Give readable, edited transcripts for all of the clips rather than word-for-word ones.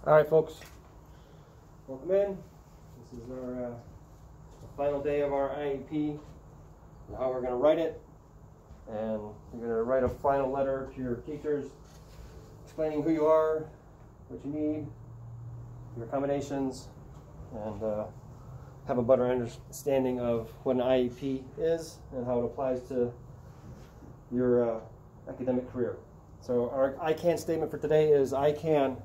All right, folks, welcome in. This is our final day of our IEP and how we're going to write it. And you're going to write a final letter to your teachers explaining who you are, what you need, your accommodations, and have a better understanding of what an IEP is and how it applies to your academic career. So our I can statement for today is I can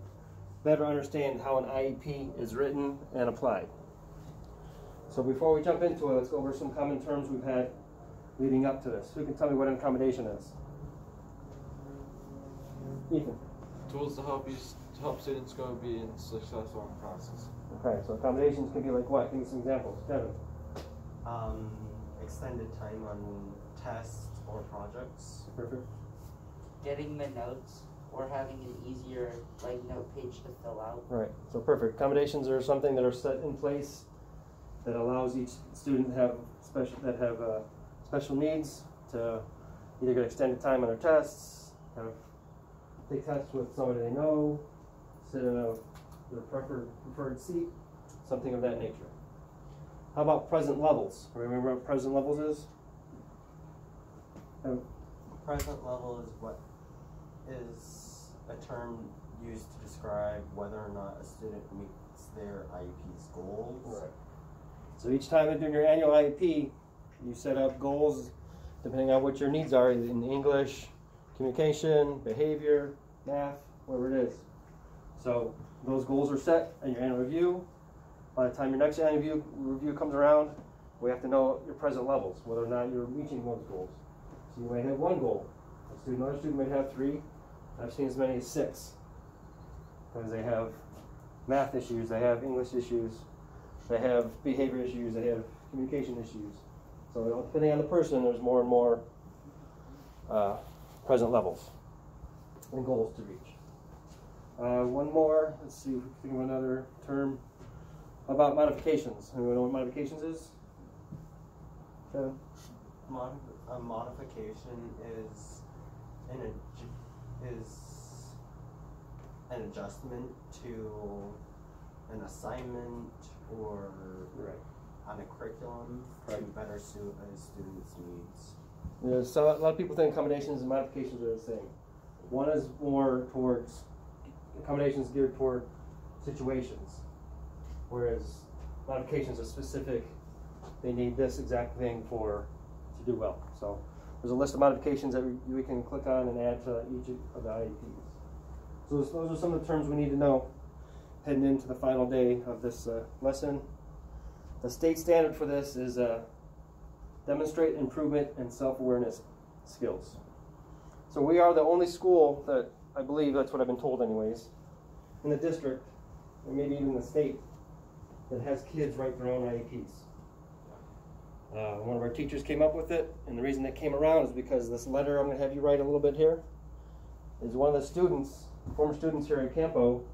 better understand how an IEP is written and applied. So before we jump into it, let's go over some common terms we've had leading up to this. Who can tell me what an accommodation is? Ethan. Tools to help students go be successful in the process. Okay, so accommodations can be like what? Give me some examples. Devin. Extended time on tests or projects. Perfect. Getting the notes or having an easier note page to fill out. Right, so perfect. Accommodations are something that are set in place that allows each student to have special needs to either get extended time on their tests, take tests with somebody they know, sit in their preferred seat, something of that nature. How about present levels? Remember what present levels is? Present level is what is a term used to describe whether or not a student meets their IEP's goals. Right. So each time during your annual IEP, you set up goals depending on what your needs are in English, communication, behavior, math, whatever it is. So those goals are set in your annual review. By the time your next annual review comes around, we have to know your present levels, whether or not you're reaching those goals. So you may have one goal. Another student may have 3. I've seen as many as 6. Because they have math issues, they have English issues, they have behavior issues, they have communication issues. So depending on the person, there's more and more present levels and goals to reach. One more, let's see if we can think of another term. How about modifications? Anyone know what modifications is? Kevin? A modification is an adjustment to an assignment or on a curriculum to better suit a student's needs. Yeah, so a lot of people think accommodations and modifications are the same. One is more towards accommodations geared toward situations, whereas modifications are specific. They need this exact thing to do well. So there's a list of modifications that we can click on and add to each of the IEPs. So those are some of the terms we need to know heading into the final day of this lesson. The state standard for this is demonstrate improvement in self-awareness skills. So we are the only school that, I believe that's what I've been told anyways, in the district, and maybe even the state, that has kids write their own IEPs. One of our teachers came up with it, and the reason it came around is because this letter I'm going to have you write a little bit here is one of the students, former students here at Campo,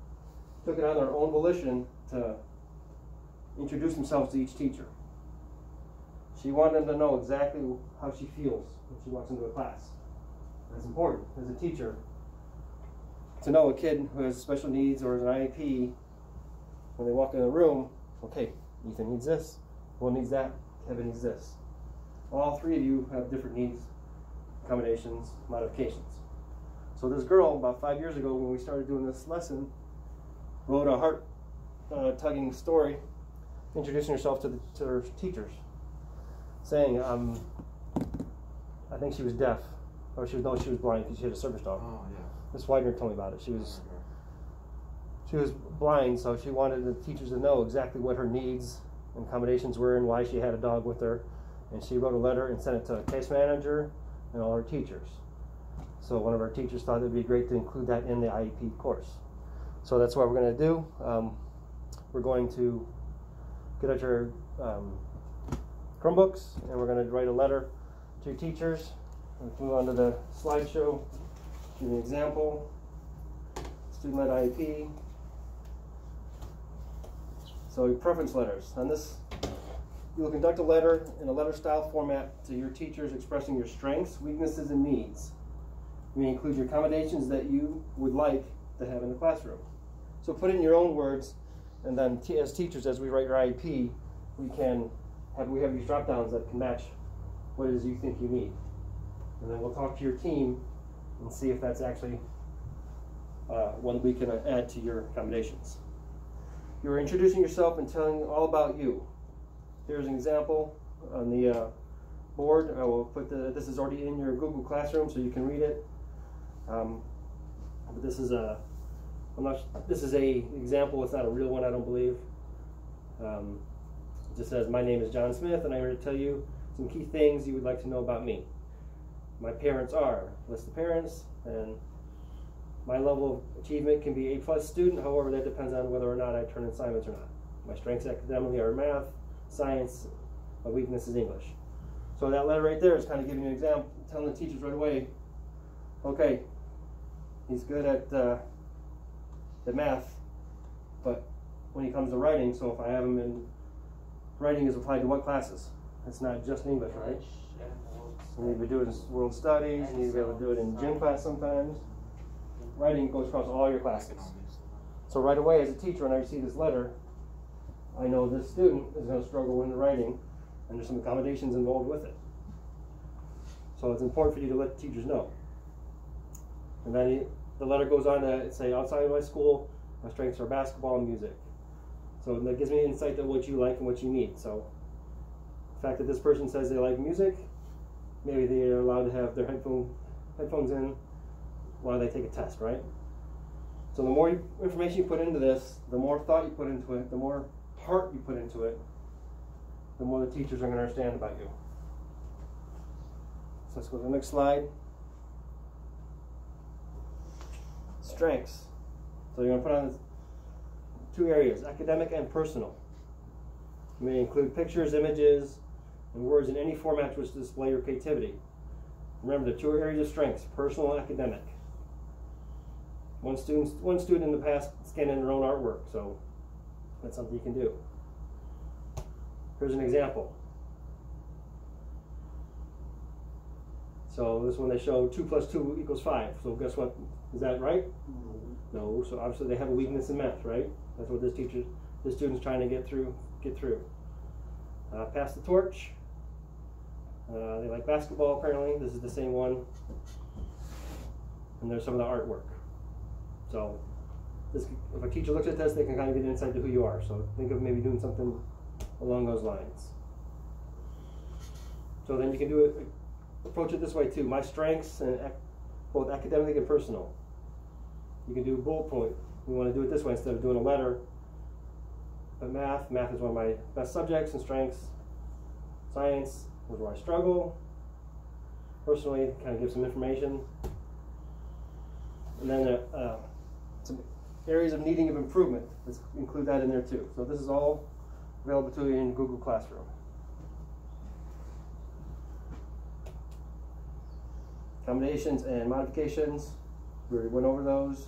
took it on their own volition to introduce themselves to each teacher. She wanted them to know exactly how she feels when she walks into a class. That's important as a teacher to know a kid who has special needs or is an IEP. When they walk in the room, okay, Ethan needs this, Will needs that, Kevin needs this. All 3 of you have different needs, accommodations, modifications. So this girl, about 5 years ago when we started doing this lesson, wrote a heart-tugging story introducing herself to her teachers, saying, I think she was deaf, or she was blind because she had a service dog. Oh, yeah. Miss Widener told me about it. She was blind, so she wanted the teachers to know exactly what her needs and accommodations were and why she had a dog with her. And she wrote a letter and sent it to a case manager and all her teachers. So one of our teachers thought it would be great to include that in the IEP course. So that's what we're going to do. We're going to get out your Chromebooks, and we're going to write a letter to your teachers. Let's move on to the slideshow. Give you an example. Student-led IEP. So your preference letters. On this, you will conduct a letter in a letter style format to your teachers expressing your strengths, weaknesses, and needs. You may include your accommodations that you would like to have in the classroom. So put it in your own words, and then as teachers, as we write your IEP, we have these drop downs that can match what it is you think you need. And then we'll talk to your team and see if that's actually one we can add to your accommodations. You're introducing yourself and telling all about you. Here's an example on the board. I will put this is already in your Google Classroom, so you can read it. But this is a example. It's not a real one, I don't believe. It just says, "My name is John Smith, and I'm here to tell you some key things you would like to know about me. My parents are," list the parents, and my level of achievement can be A+ student. However, that depends on whether or not I turn in assignments or not. My strengths academically are math, science. My weakness is English. So that letter right there is kind of giving you an example, telling the teachers right away, okay, he's good at the math, but when he comes to writing, so if I have him in writing is applied to what classes? It's not just English, right? You need to do it in world studies, you need to be able to do it in gym class sometimes. Writing goes across all your classes. So right away as a teacher, when I see this letter, I know this student is going to struggle in the writing, and there's some accommodations involved with it. So it's important for you to let teachers know. And then the letter goes on to say, outside of my school, my strengths are basketball and music. So that gives me insight to what you like and what you need. So the fact that this person says they like music, maybe they are allowed to have their headphones in while they take a test, right? So the more information you put into this, the more thought you put into it, the more heart you put into it, the more the teachers are going to understand about you. So let's go to the next slide. Strengths. So you're going to put on 2 areas, academic and personal. You may include pictures, images, and words in any format which display your creativity. Remember the 2 areas of strengths, personal and academic. One student in the past scanned in their own artwork, so that's something you can do. Here's an example. So this one they show 2 + 2 = 5. So guess what? Is that right? No. So obviously they have a weakness in math, right? That's what this student's trying to get through. Pass the torch. They like basketball apparently. This is the same one. And there's some of the artwork. So if a teacher looks at this, they can kind of get an insight to who you are. So think of maybe doing something along those lines. So then you can approach it this way too. My strengths, and both academic and personal. You can do bullet point. You want to do it this way instead of doing a letter. But math is one of my best subjects and strengths. Science is where I struggle. Personally, kind of give some information. And then some areas of needing of improvement. Let's include that in there too. So this is all available to you in Google Classroom. Accommodations and modifications. We already went over those.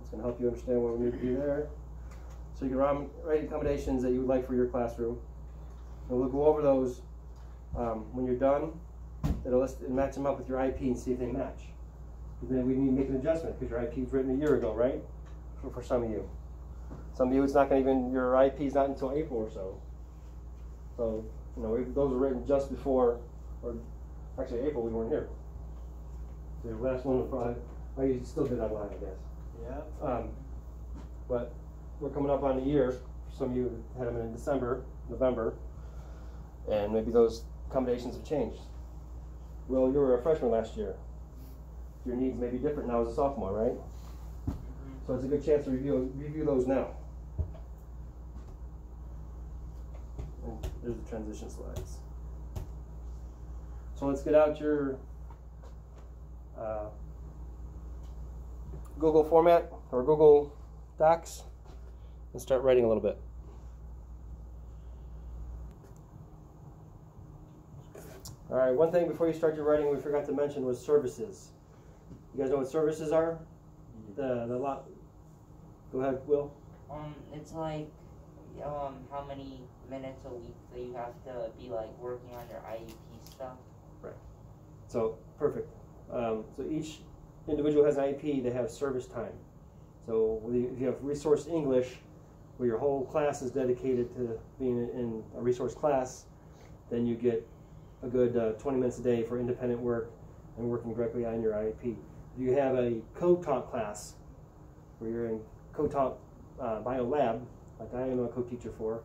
It's going to help you understand what we need to do there. So you can write accommodations that you would like for your classroom. And we'll go over those when you're done. It'll match them up with your IEP and see if they match. Then we need to make an adjustment because your IEP was written a year ago, right? For some of you. Some of you, it's not going to even, your IEP is not until April or so. So, those were written just before, or actually April, we weren't here. The last one was probably, you still did online, I guess. Yeah. But we're coming up on a year. Some of you had them in December, November, and maybe those accommodations have changed. Well, you were a freshman last year. Your needs may be different now as a sophomore, right? So it's a good chance to review those now. And there's the transition slides. So let's get out your Google format or Google Docs and start writing a little bit. All right, one thing before you start your writing we forgot to mention was services. You guys know what services are? The lot. Go ahead, Will. It's like how many minutes a week that you have to be like working on your IEP stuff. Right. So perfect. So each individual has an IEP. They have service time. So if you have resource English, where your whole class is dedicated to being in a resource class, then you get a good 20 minutes a day for independent work and working directly on your IEP. If you have a co-taught class, where you're in co-taught bio lab, like I am a co-teacher for,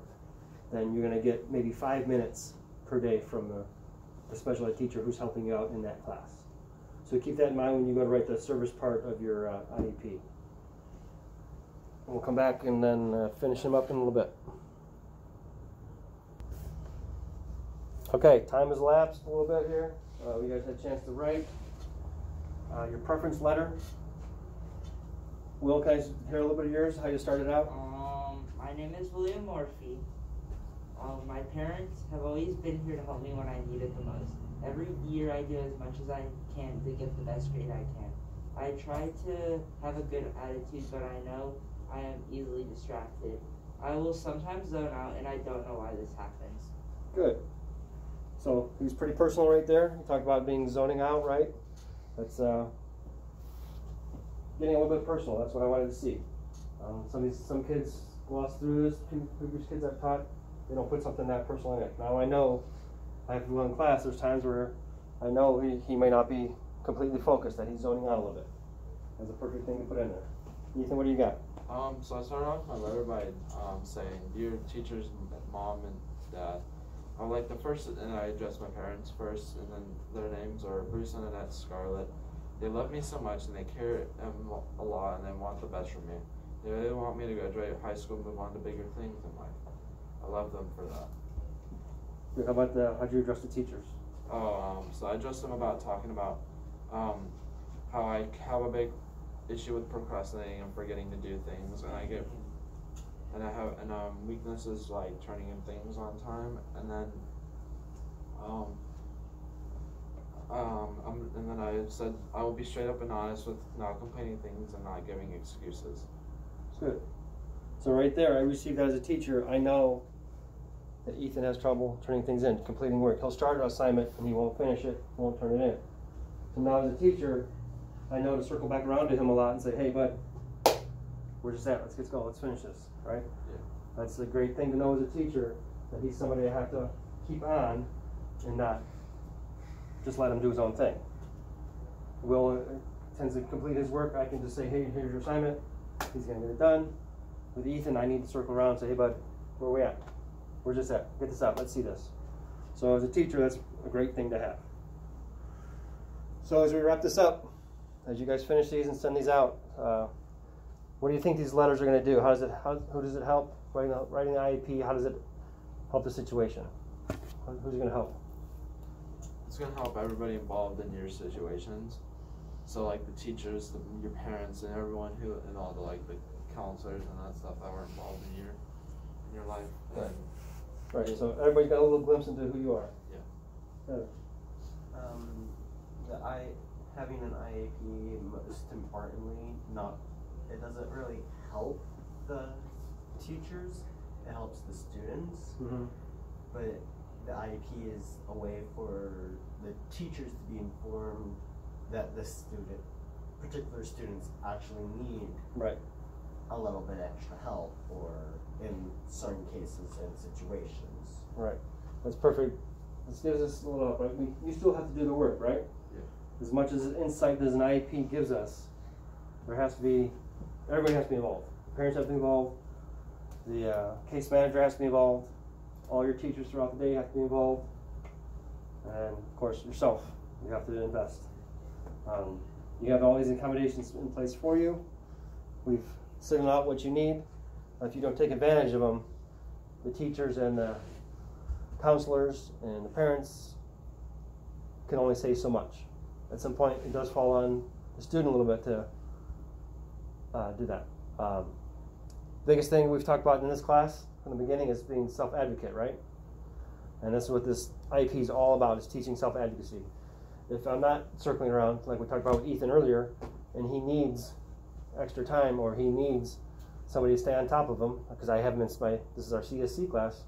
then you're going to get maybe 5 minutes per day from the special ed teacher who's helping you out in that class. So keep that in mind when you go to write the service part of your IEP. We'll come back and then finish him up in a little bit. Okay, time has elapsed a little bit here. You guys had a chance to write your preference letter. Will, can I hear a little bit of yours, how you started out? My name is William Morphy. My parents have always been here to help me when I need it the most. Every year I do as much as I can to get the best grade I can. I try to have a good attitude, but I know I am easily distracted. I will sometimes zone out, and I don't know why this happens. Good. So he was pretty personal right there. He talked about being zoning out, right? That's getting a little bit personal. That's what I wanted to see. Some kids gloss through this. Previous kids I've taught, they don't put something that personal in it. Now I know I have to go in class. There's times where I know he may not be completely focused, that he's zoning out a little bit. That's a perfect thing to put in there. Ethan, what do you got? So I started off my letter by saying, dear teachers, mom and dad. I would like the first, and I address my parents first, and then their names are Bruce and Annette Scarlett. They love me so much, and they care a lot, and they want the best for me. They really want me to graduate high school and move on to bigger things in life. I love them for that. How about how'd you address the teachers? So I addressed them about talking about how I have a big issue with procrastinating and forgetting to do things, and I have weaknesses like turning in things on time, and then and then I said I will be straight up and honest with not complaining things and not giving excuses. Good. So right there, I received that as a teacher. I know that Ethan has trouble turning things in, completing work. He'll start an assignment and he won't finish it, won't turn it in. So now as a teacher, I know to circle back around to him a lot and say, hey, bud, where's this at? Let's go. Let's finish this, right? Yeah. That's a great thing to know as a teacher, that he's somebody I have to keep on and not just let him do his own thing. Will tends to complete his work. I can just say, hey, here's your assignment. He's going to get it done. With Ethan, I need to circle around and say, hey, bud, where are we at? Where's this at? Get this out. Let's see this. So as a teacher, that's a great thing to have. So as we wrap this up, as you guys finish these and send these out, what do you think these letters are going to do? Who does it help? Writing the IEP, how does it help the situation? Who's it going to help? It's going to help everybody involved in your situations. So like the teachers, your parents, and everyone and all the counselors and that stuff that were involved in your life. Right. Right. So everybody's got a little glimpse into who you are. Yeah. Having an IEP, most importantly, it doesn't really help the teachers. It helps the students. Mm-hmm. But the IEP is a way for the teachers to be informed that the particular students actually need a little bit extra help, or in certain cases and situations. Right. That's perfect. This gives us a little help, right? You still have to do the work, right? Yeah. As much as insight as an IEP gives us, everybody has to be involved. The parents have to be involved. The case manager has to be involved. All your teachers throughout the day have to be involved. And of course, yourself, you have to invest. You have all these accommodations in place for you. We've signaled out what you need. If you don't take advantage of them, the teachers and the counselors and the parents can only say so much. At some point, it does fall on the student a little bit to do that. Biggest thing we've talked about in this class from the beginning is being self-advocate, right? And that's what this IEP is all about, is teaching self-advocacy. If I'm not circling around, like we talked about with Ethan earlier, and he needs extra time, or he needs somebody to stay on top of him, because I have him in this is our CSC class,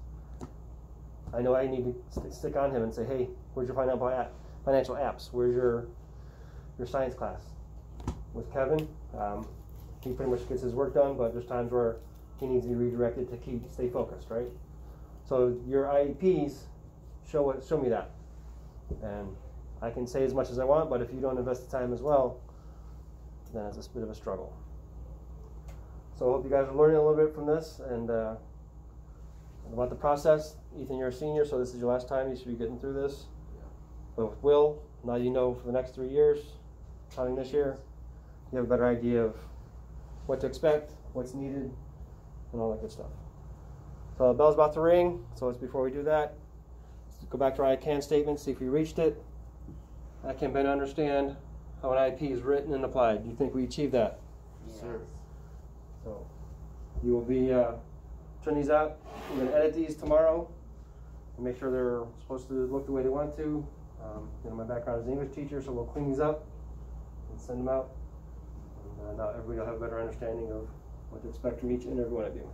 I know I need to stick on him and say, hey, where's your financial apps? Where's your science class? With Kevin, he pretty much gets his work done, but there's times where he needs to be redirected to stay focused, right? So your IEPs show me that. And I can say as much as I want, but if you don't invest the time as well, then it's a bit of a struggle. So I hope you guys are learning a little bit from this and about the process. Ethan, you're a senior, so this is your last time. You should be getting through this. But with Will, now you know for the next 3 years, counting this year, you have a better idea of what to expect, what's needed, and all that good stuff. So the bell's about to ring, so it's before we do that, let's go back to our I can statement, see if we reached it. I can better understand how an IEP is written and applied. Do you think we achieved that? Yes, sir. So you will be turning these out. We're going to edit these tomorrow and make sure they're supposed to look the way they want to. My background is an English teacher, so we'll clean these up and send them out. And now everybody will have a better understanding of what to expect from each and every one of you.